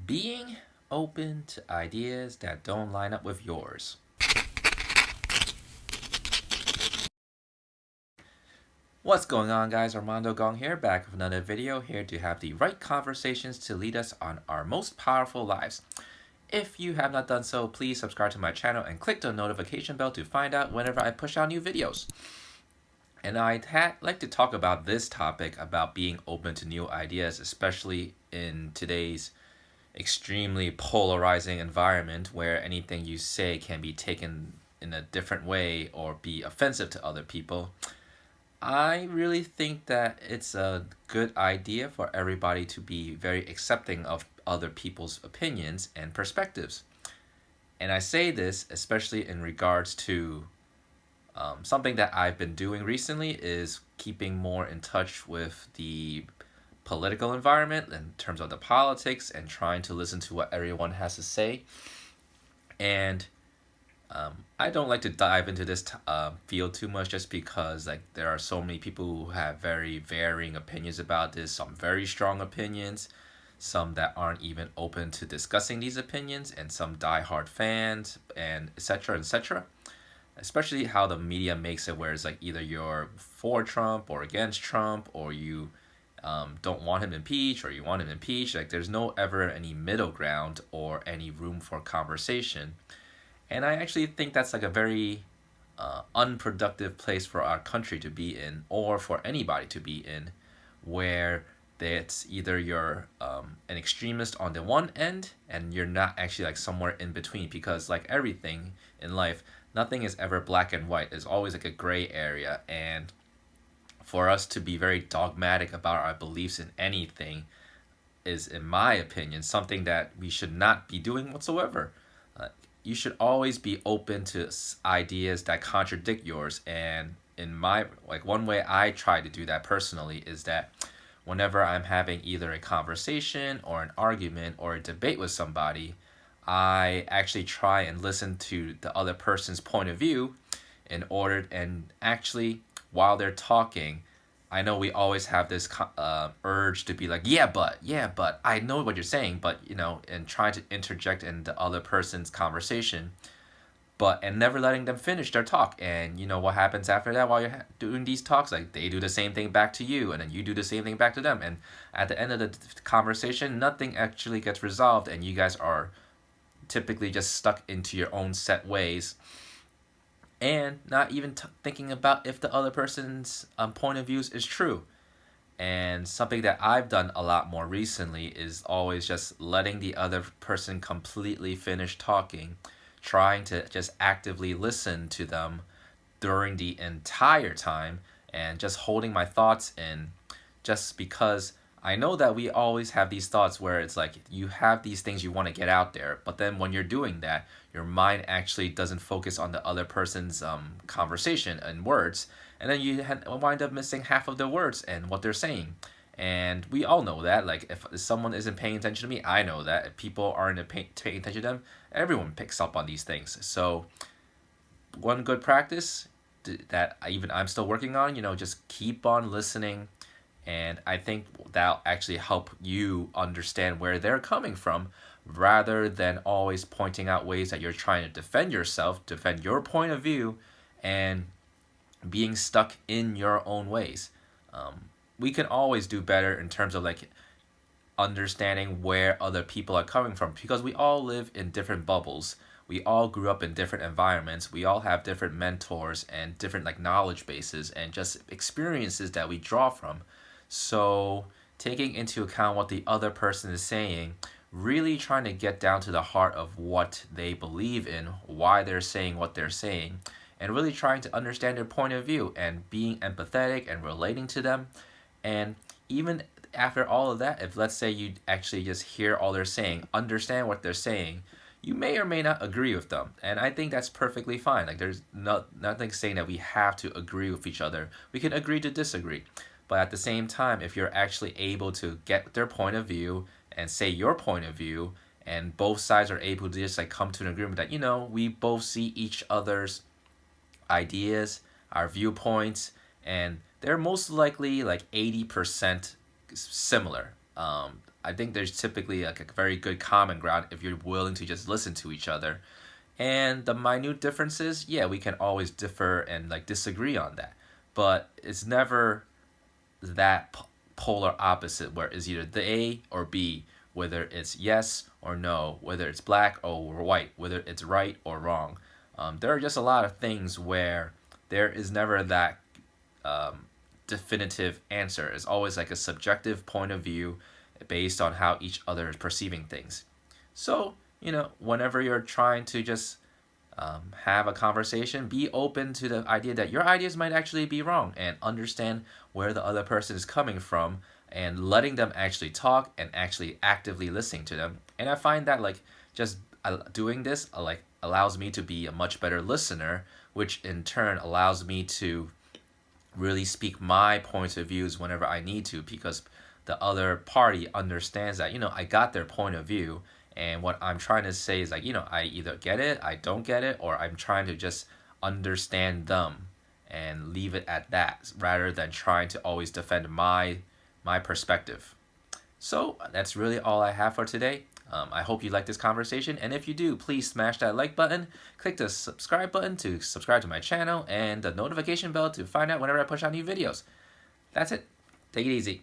Being open to ideas that don't line up with yours. What's going on, guys? Armando Gong here, back with another video, here to have the right conversations to lead us on our most powerful lives. If you have not done so, please subscribe to my channel and click the notification bell to find out whenever I push out new videos. And I'd like to talk about this topic about being open to new ideas, especially in today's extremely polarizing environment where anything you say can be taken in a different way or be offensive to other people. I really think that it's a good idea for everybody to be very accepting of other people's opinions and perspectives. And I say this especially in regards to something that I've been doing recently is keeping more in touch with the political environment in terms of the politics and trying to listen to what everyone has to say. And I don't like to dive into this field too much just because like there are so many people who have very varying opinions about this, some very strong opinions, some that aren't even open to discussing these opinions, and some diehard fans, and etc. etc. Especially how the media makes it where it's like either you're for Trump or against Trump, or you don't want him impeached or you want him impeached. Like there's no ever any middle ground or any room for conversation. And I actually think that's like a very unproductive place for our country to be in, or for anybody to be in, where it's either you're an extremist on the one end and you're not actually like somewhere in between, because like everything in life, nothing is ever black and white. There's always like a gray area, and for us to be very dogmatic about our beliefs in anything is, in my opinion, something that we should not be doing whatsoever. You should always be open to ideas that contradict yours. And in my, like, one way I try to do that personally is that whenever I'm having either a conversation or an argument or a debate with somebody, I actually try and listen to the other person's point of view in order, and actually while they're talking, I know we always have this urge to be like, yeah, but I know what you're saying, but and trying to interject in the other person's conversation, but and never letting them finish their talk. And what happens after that while you're doing these talks? Like they do the same thing back to you, and then you do the same thing back to them. And at the end of the conversation, nothing actually gets resolved, and you guys are typically just stuck into your own set ways, and not even thinking about if the other person's point of views is true. And something that I've done a lot more recently is always just letting the other person completely finish talking, trying to just actively listen to them during the entire time, and just holding my thoughts in, just because I know that we always have these thoughts where it's like you have these things you want to get out there, but then when you're doing that, your mind actually doesn't focus on the other person's conversation and words, and then you wind up missing half of the words and what they're saying. And we all know that. Like if someone isn't paying attention to me, I know that. If people aren't paying attention to them, everyone picks up on these things. So one good practice that even I'm still working on, just keep on listening, and I think that'll actually help you understand where they're coming from, rather than always pointing out ways that you're trying to defend yourself, defend your point of view, and being stuck in your own ways. We can always do better in terms of like understanding where other people are coming from, because we all live in different bubbles. We all grew up in different environments. We all have different mentors and different like knowledge bases and just experiences that we draw from. So taking into account what the other person is saying, really trying to get down to the heart of what they believe in, why they're saying what they're saying, and really trying to understand their point of view and being empathetic and relating to them. And even after all of that, if let's say you actually just hear all they're saying, understand what they're saying, you may or may not agree with them. And I think that's perfectly fine. Like there's nothing saying that we have to agree with each other. We can agree to disagree. But at the same time, if you're actually able to get their point of view and say your point of view, and both sides are able to just like come to an agreement that we both see each other's ideas, our viewpoints, and they're most likely like 80% similar. I think there's typically like a very good common ground if you're willing to just listen to each other. And the minute differences, yeah, we can always differ and like disagree on that. But it's never that polar opposite where it's either the A or B, whether it's yes or no, whether it's black or white, whether it's right or wrong. There are just a lot of things where there is never that definitive answer. It's always like a subjective point of view based on how each other is perceiving things. So, whenever you're trying to just have a conversation, be open to the idea that your ideas might actually be wrong and understand where the other person is coming from and letting them actually talk and actually actively listening to them. And I find that like just doing this like allows me to be a much better listener, which in turn allows me to really speak my points of views whenever I need to because the other party understands that I got their point of view, and what I'm trying to say is like I either get it, I don't get it, or I'm trying to just understand them and leave it at that rather than trying to always defend my perspective. So that's really all I have for today. I hope you like this conversation, and if you do, please smash that like button, click the subscribe button to subscribe to my channel, and the notification bell to find out whenever I push out new videos. That's it. Take it easy.